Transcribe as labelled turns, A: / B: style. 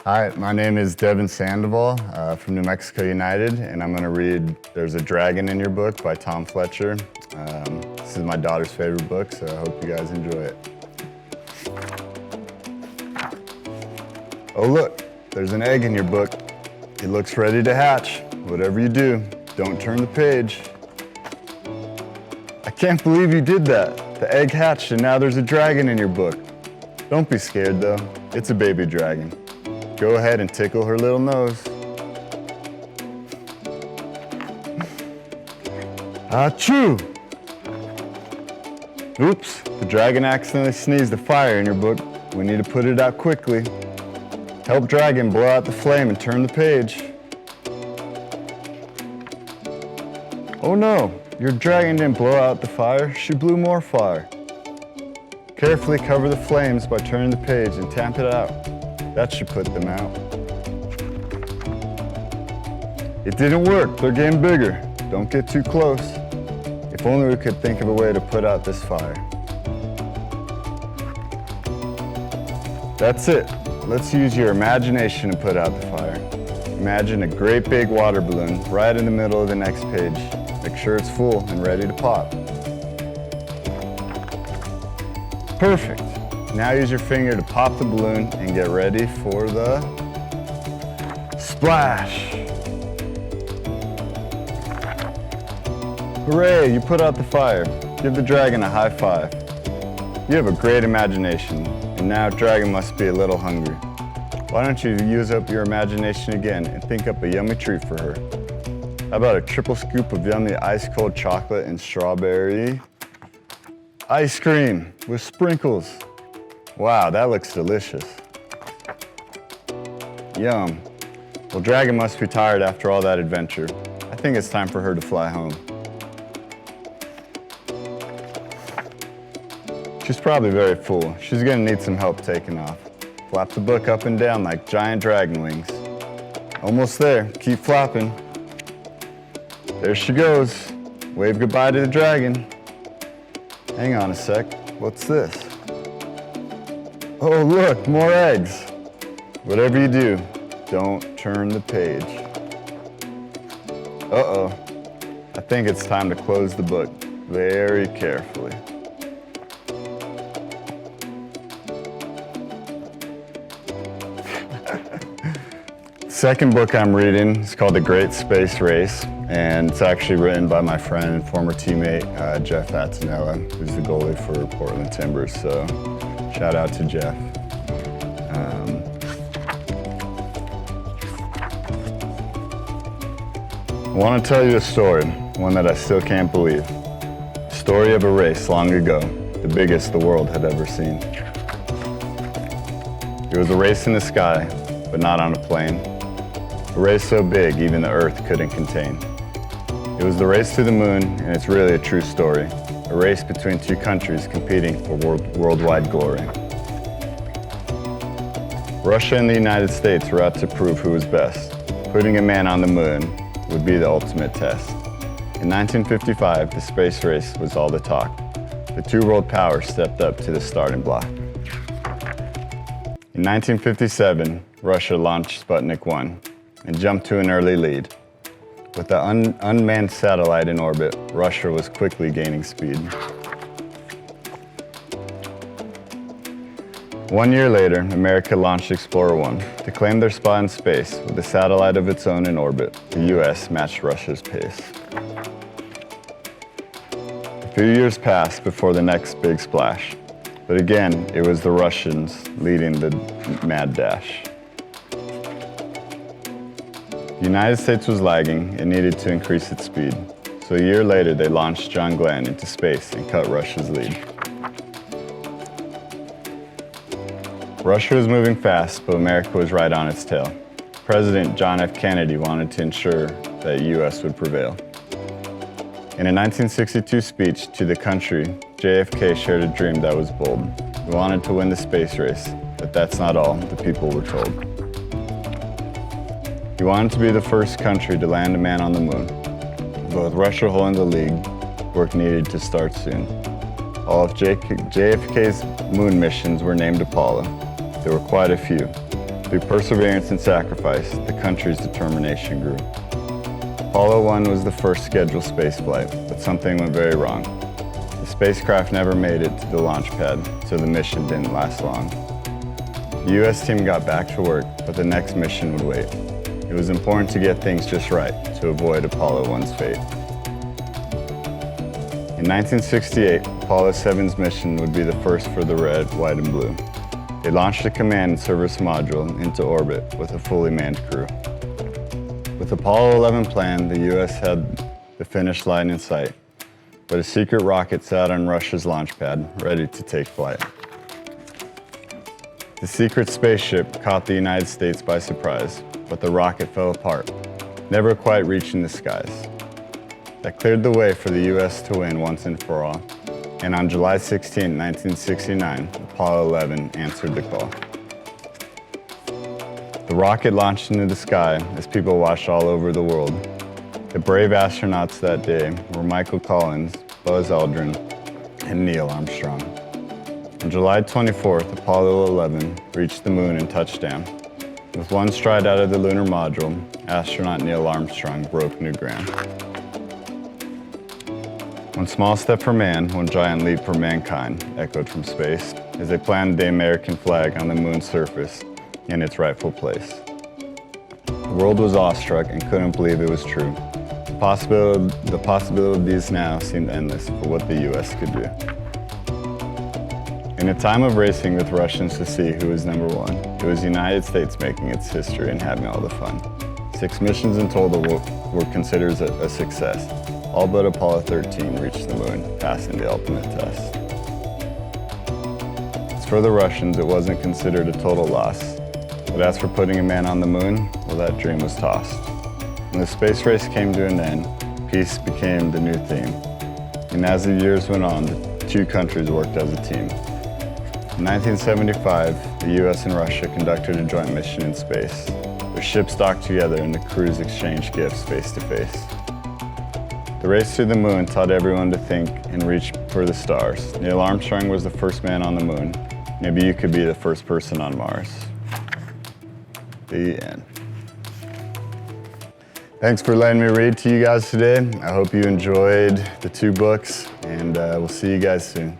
A: Hi, my name is Devon Sandoval from New Mexico United, and I'm going to read There's a Dragon in Your Book by Tom Fletcher. This is my daughter's favorite book, so I hope you guys enjoy it. Oh look, there's an egg in your book. It looks ready to hatch. Whatever you do, don't turn the page. I can't believe you did that. The egg hatched and now there's a dragon in your book. Don't be scared though, it's a baby dragon. Go ahead and tickle her little nose. Achoo! Oops, the dragon accidentally sneezed the fire in your book. We need to put it out quickly. Help dragon blow out the flame and turn the page. Oh no, your dragon didn't blow out the fire, she blew more fire. Carefully cover the flames by turning the page and tamp it out. That should put them out. It didn't work, they're getting bigger. Don't get too close. If only we could think of a way to put out this fire. That's it. Let's use your imagination to put out the fire. Imagine a great big water balloon right in the middle of the next page. Make sure it's full and ready to pop. Perfect. Now use your finger to pop the balloon and get ready for the splash. Hooray, you put out the fire. Give the dragon a high five. You have a great imagination, and now dragon must be a little hungry. Why don't you use up your imagination again and think up a yummy treat for her? How about a triple scoop of yummy ice-cold chocolate and strawberry ice cream with sprinkles? Wow, that looks delicious. Yum. Well, dragon must be tired after all that adventure. I think it's time for her to fly home. She's probably very full. She's gonna need some help taking off. Flap the book up and down like giant dragon wings. Almost there, keep flapping. There she goes. Wave goodbye to the dragon. Hang on a sec, what's this? Oh look, more eggs. Whatever you do, don't turn the page. Uh-oh, I think it's time to close the book very carefully. Second book I'm reading is called The Great Space Race, and it's actually written by my friend and former teammate, Jeff Attinella, who's the goalie for Portland Timbers, so shout out to Jeff. I want to tell you a story, one that I still can't believe. The story of a race long ago, the biggest the world had ever seen. It was a race in the sky, but not on a plane. A race so big even the earth couldn't contain. It was the race to the moon, and it's really a true story. A race between two countries competing for worldwide glory. Russia and the United States were out to prove who was best. Putting a man on the moon would be the ultimate test. In 1955, the space race was all the talk. The two world powers stepped up to the starting block. In 1957, Russia launched Sputnik 1 and jumped to an early lead. With the unmanned satellite in orbit, Russia was quickly gaining speed. 1 year later, America launched Explorer 1 to claim their spot in space. With a satellite of its own in orbit, the US matched Russia's pace. A few years passed before the next big splash, but again, it was the Russians leading the mad dash. The United States was lagging and needed to increase its speed, so a year later they launched John Glenn into space and cut Russia's lead. Russia was moving fast, but America was right on its tail. President John F. Kennedy wanted to ensure that the U.S. would prevail. In a 1962 speech to the country, JFK shared a dream that was bold. He wanted to win the space race, but that's not all, the people were told. He wanted to be the first country to land a man on the moon. But with Russia holding the lead, work needed to start soon. All of JFK's moon missions were named Apollo. There were quite a few. Through perseverance and sacrifice, the country's determination grew. Apollo 1 was the first scheduled space flight, but something went very wrong. The spacecraft never made it to the launch pad, so the mission didn't last long. The U.S. team got back to work, but the next mission would wait. It was important to get things just right to avoid Apollo 1's fate. In 1968, Apollo 7's mission would be the first for the red, white, and blue. They launched a command and service module into orbit with a fully manned crew. With Apollo 11 planned, the U.S. had the finish line in sight, but a secret rocket sat on Russia's launch pad, ready to take flight. The secret spaceship caught the United States by surprise, but the rocket fell apart, never quite reaching the skies. That cleared the way for the U.S. to win once and for all, and on July 16, 1969, Apollo 11 answered the call. The rocket launched into the sky as people watched all over the world. The brave astronauts that day were Michael Collins, Buzz Aldrin, and Neil Armstrong. On July 24th, Apollo 11 reached the moon and touched down. With one stride out of the lunar module, astronaut Neil Armstrong broke new ground. One small step for man, one giant leap for mankind, echoed from space as they planted the American flag on the moon's surface in its rightful place. The world was awestruck and couldn't believe it was true. The possibilities now seemed endless for what the U.S. could do. In a time of racing with Russians to see who was number one, it was the United States making its history and having all the fun. 6 missions in total were considered a success. All but Apollo 13 reached the moon, passing the ultimate test. As for the Russians, it wasn't considered a total loss. But as for putting a man on the moon, well, that dream was tossed. When the space race came to an end, peace became the new theme. And as the years went on, the two countries worked as a team. In 1975, the U.S. and Russia conducted a joint mission in space. Their ships docked together and the crews exchanged gifts face to face. The race to the moon taught everyone to think and reach for the stars. Neil Armstrong was the first man on the moon. Maybe you could be the first person on Mars. The end. Thanks for letting me read to you guys today. I hope you enjoyed the 2 books, and we'll see you guys soon.